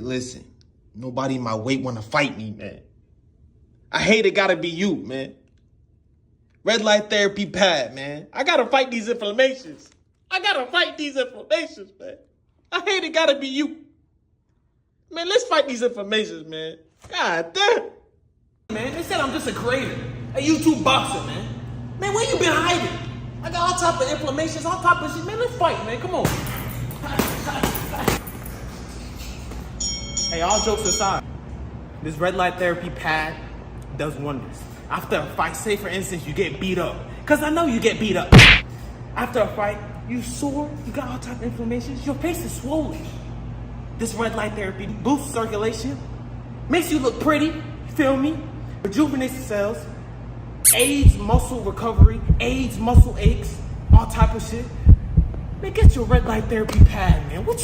listen, nobody my weight want to fight me, man. I hate it gotta be you, man. Red light therapy pad, man. I gotta fight these inflammations. man. I hate it gotta be you. Man, let's fight these inflammations, man. God damn. Man, they said I'm just a creator, a YouTube boxer, man. Man, where you been hiding? I got all type of inflammations, all type of shit. Man, let's fight, man. Come on. Hey, all jokes aside, this red light therapy pad does wonders. After a fight, say for instance, you get beat up. Cause I know you get beat up. After a fight, you sore, you got all type of inflammations, your face is swollen. This red light therapy boosts circulation, makes you look pretty, you feel me? Rejuvenates the cells, aids muscle recovery, aids muscle aches, all type of shit. Man, get your red light therapy pad, man. What